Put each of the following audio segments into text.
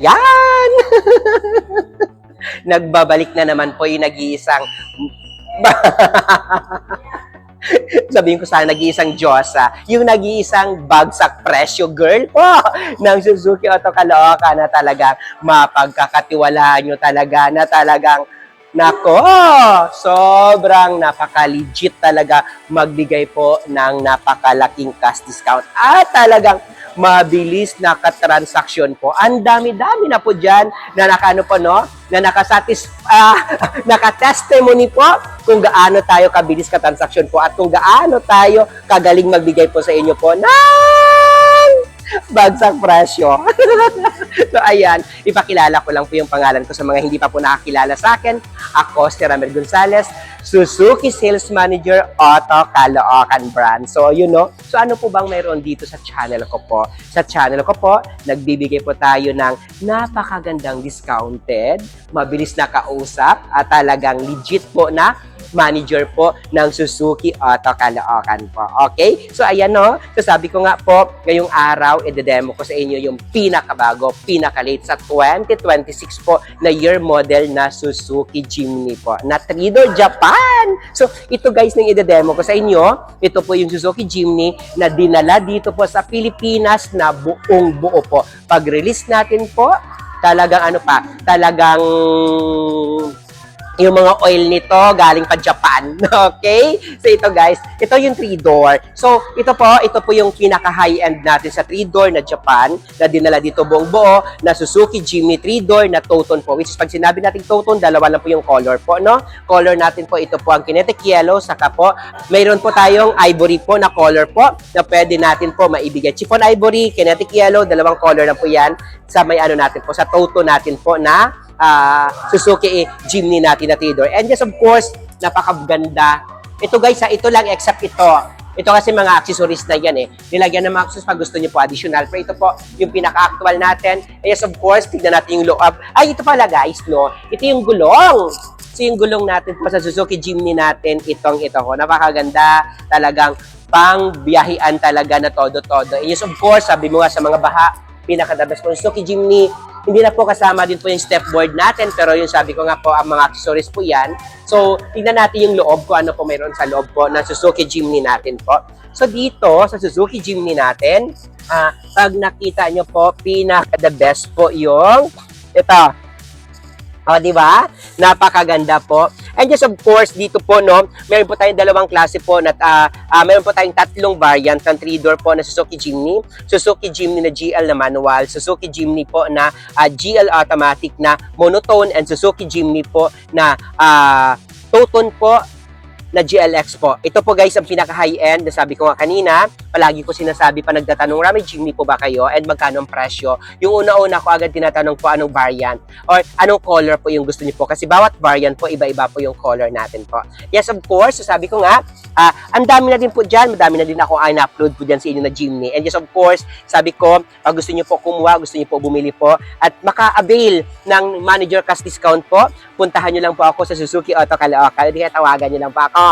Yan! Nagbabalik na naman po yung nag-iisang sabihin ko sana nag-iisang Diyosa, yung nag-iisang bagsak presyo girl po ng Suzuki Auto Caloocan na talagang mapagkakatiwalaan nyo talaga na talagang nako, sobrang napaka-legit talaga magbigay po ng napakalaking cash discount at talagang mabilis na katransaksyon po. Ang dami-dami na po dyan na nakano po, no? Na naka-testimony po kung gaano tayo kabilis katransaksyon po at kung gaano tayo kagaling magbigay po sa inyo po ng bagsak presyo. So, ayan, ipakilala ko lang po yung pangalan ko sa mga hindi pa po nakakilala sa akin. Ako, si Ramel Gonzalez, Suzuki Sales Manager, Auto Caloocan Brand. So, you know, so ano po bang mayroon dito sa channel ko po? Sa channel ko po, nagbibigay po tayo ng napakagandang discounted, mabilis na kausap, at talagang legit po na manager po ng Suzuki Auto Caloocan po. Okay? So, ayan no. So, sabi ko nga po, ngayong araw, i-demo ko sa inyo yung pinakabago, pinaka-late sa 2026 po na year model na Suzuki Jimny po, na 3-door Japan. So, ito guys, nang i-demo ko sa inyo, ito po yung Suzuki Jimny na dinala dito po sa Pilipinas na buong buo po. Pag-release natin po, talagang ano pa, talagang yung mga oil nito galing pa Japan. Okay? So ito guys, ito yung 3-door. So ito po yung pinaka high-end natin sa 3-door na Japan na dinala dito buong buo na Suzuki Jimny 3-door na two-tone po. Which is pag sinabi natin two-tone, dalawa lang po yung color po, no? Color natin po, ito po ang kinetic yellow, saka po mayroon po tayong ivory po na color po na pwede natin po maibigay. Chiffon ivory, kinetic yellow, dalawang color na po yan sa may ano natin po, sa two-tone natin po na Suzuki Jimny natin na 3-door. And yes, of course, napakaganda. Ito guys, ito lang except ito. Ito kasi mga accessories na yan eh. Nilagyan ng mga accessories pag gusto niyo po additional. Pero ito po, yung pinaka-actual natin. And yes, of course, tignan natin yung loob. Ay, ito pala guys, no? Ito yung gulong. So, yung gulong natin po sa Suzuki Jimny natin, ito ko. Napakaganda. Talagang pang-biyahian talaga na todo-todo. And yes, of course, sabi mo nga sa mga baha, pinaka-the best po. Suzuki Jimny, hindi na po kasama din po yung stepboard natin, pero yung sabi ko nga po, ang mga accessories po yan. So, tingnan natin yung loob ko, ano po mayroon sa loob po ng Suzuki Jimny natin po. So, dito sa Suzuki Jimny natin, pag nakita nyo po, pinaka-the best po yung ito. O, di ba? Napakaganda po. And just of course, dito po, no, meron po tayong dalawang klase po na meron po tayong tatlong variant ng 3-door po na Suzuki Jimny. Suzuki Jimny na GL na manual, Suzuki Jimny po na GL automatic na monotone, and Suzuki Jimny po na two-tone po na GLX po. Ito po guys ang pinaka high-end na sabi ko nga kanina, palagi ko sinasabi pa nagtatanong, Rami, Jimny po ba kayo? And magkano ang presyo? Yung una-una ko agad tinatanong po anong variant or anong color po yung gusto niyo po. Kasi bawat variant po, iba-iba po yung color natin po. Yes, of course, so sabi ko nga, ang dami na din po dyan, madami na din ako na-upload po dyan sa inyo na Jimny. And yes, of course, sabi ko, pag gusto niyo po kumuha, gusto niyo po bumili po, at maka-avail ng manager cash discount po, puntahan niyo lang po ako sa Suzuki Auto Caloocan. Hindi kaya tawagan niyo lang po ako.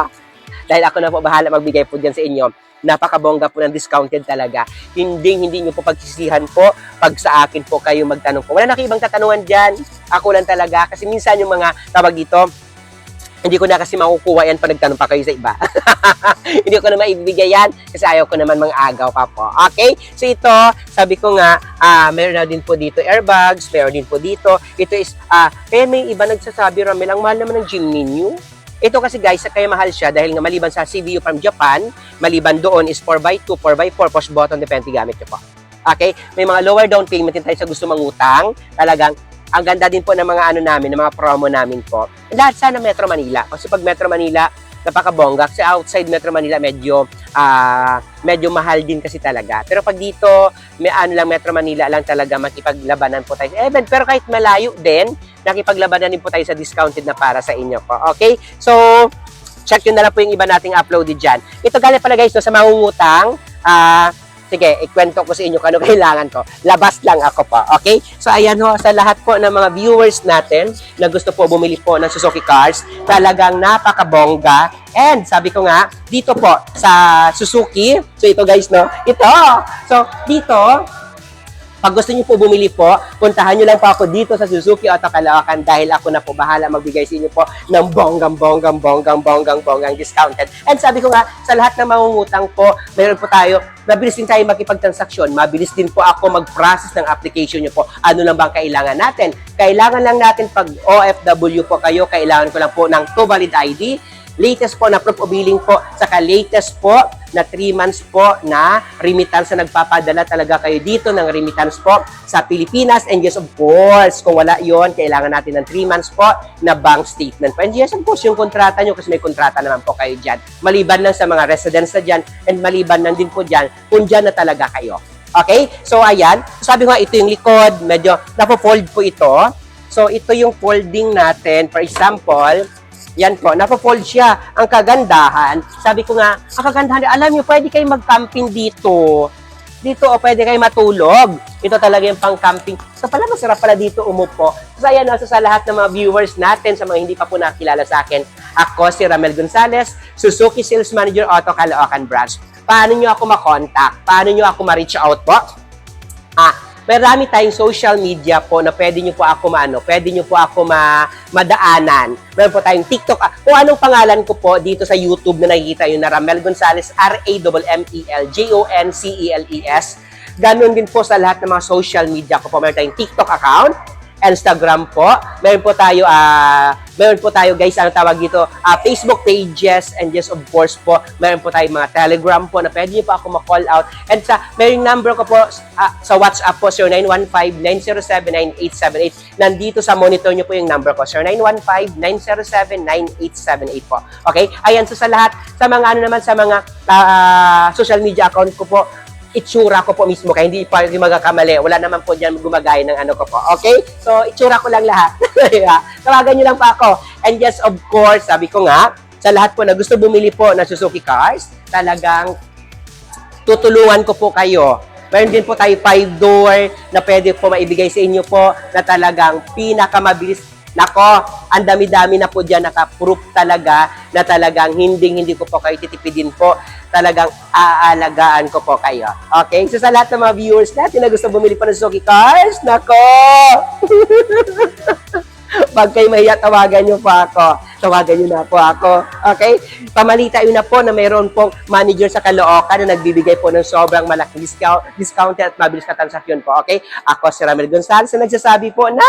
Dahil ako na po bahala magbigay po dyan sa inyo. Napakabongga po ng discounted talaga. Hindi nyo po pagsisihan po pag sa akin po kayo magtanong po. Wala na ibang tatanungan dyan. Ako lang talaga. Kasi minsan yung mga tawag dito, hindi ko na kasi makukuha yan pag nagtanong pa kayo sa iba. Hindi ko na maibigay yan kasi ayaw ko naman mga agaw pa po. Okay? So ito, sabi ko nga, meron na din po dito airbags, meron din po dito. Ito is, kaya may iba nagsasabi, Ramel, ang mahal naman ng Jimny New. Ito kasi guys, kaya mahal siya dahil nga maliban sa CVU from Japan, maliban doon is 4x2, 4x4, push button, depende gamit nyo po. Okay? May mga lower down payment din tayo sa gusto mangutang. Talagang, ang ganda din po ng mga ano namin, ng mga promo namin po. Lahat sana Metro Manila. Kasi pag Metro Manila, napakabongga. Kasi outside Metro Manila, medyo mahal din kasi talaga. Pero pag dito, may ano lang, Metro Manila lang talaga, makipaglabanan po tayo sa event. Pero kahit malayo din, nakipaglabanan din po tayo sa discounted na para sa inyo po. Okay? So, check yun na lang po yung iba nating uploaded dyan. Ito galing pala guys, no, sa mangungutang, sige, ikwento ko sa inyo kung ano kailangan ko. Labas lang ako po, okay? So, ayan ho, sa lahat po ng mga viewers natin na gusto po bumili po ng Suzuki cars, talagang napakabongga. And, sabi ko nga, dito po sa Suzuki, so ito guys, no? Ito! So, dito, Pag gusto niyo po bumili po, puntahan niyo lang po ako dito sa Suzuki Auto Caloocan dahil ako na po bahala magbigay sa inyo po ng bonggang discounted. And sabi ko nga, sa lahat ng mangungutang po, mayroon po tayo, mabilis din tayo makipagtransaksyon, mabilis din po ako mag-process ng application niyo po. Ano lang bang kailangan natin? Kailangan lang natin pag OFW po kayo, kailangan ko lang po ng 2 valid ID, latest po na proof of billing po, saka latest po na 3 months po na remittance na nagpapadala talaga kayo dito ng remittance po sa Pilipinas. And yes, of course, kung wala yon, kailangan natin ng 3 months po na bank statement po. And yes, of course, yung kontrata nyo, kasi may kontrata naman po kayo dyan. Maliban lang sa mga residents na dyan, and maliban lang din po dyan, kung dyan na talaga kayo. Okay? So, ayan. Sabi ko nga, ito yung likod, medyo napo-fold po ito. So, ito yung folding natin. For example, yan po, napo-fold siya. Ang kagandahan, sabi ko nga, ang kagandahan, alam nyo, pwede kayo mag-camping dito. Dito, o pwede kayo matulog. Ito talaga yung pang-camping. So pala, masarap pala dito umupo. So ayan, sa lahat ng mga viewers natin, sa mga hindi pa po nakilala sa akin, ako si Ramel Gonzalez, Suzuki Sales Manager Auto Caloocan Branch. Paano nyo ako makontak? Paano nyo ako ma-reach out po? Marami tayong social media po na pwede nyo po ako pwede nyo po ako madaanan. Meron po tayong TikTok. Kung anong pangalan ko po dito sa YouTube na nakikita yun na Ramel Gonzalez, RAMMELGONCELES. Ganon din po sa lahat ng mga social media ko po. Meron tayong TikTok account, Instagram po. Meron po tayo guys, ano tawag dito, Facebook pages, and yes, of course po, meron po tayo mga Telegram po na pwede niyo po ako ma-call out. And meron number ko po sa WhatsApp po, 0915-907-9878. Nandito sa monitor niyo po yung number ko, 0915-907-9878 po. Okay? Ayan, so sa lahat, sa mga sa mga social media account ko po, itsura ko po mismo, kaya hindi pa yung magkakamali. Wala naman po dyan gumagaya ng ano ko po. Okay? So, itsura ko lang lahat. Tawagan nyo lang pa ako. And yes, of course, sabi ko nga, sa lahat po na gusto bumili po ng Suzuki cars, talagang tutulungan ko po kayo. Meron din po tayo 5-door na pwede po maibigay sa inyo po na talagang pinakamabilis. Nako, ang dami-dami na po dyan, naka-proof talaga na talagang hindi ko po kayo titipidin po. Talagang aalagaan ko po kayo. Okay? So sa lahat ng mga viewers natin na gusto bumili pa ng Suzuki cars, nako! Pag kayo mahiya, tawagan nyo po ako. Tawagan nyo na po ako. Okay? Pamalita yun na po na mayroon pong manager sa Caloocan na nagbibigay po ng sobrang malaking discounted at mabilis na transaksyon po. Okay? Ako si Ramel Gonzalez na nagsasabi po na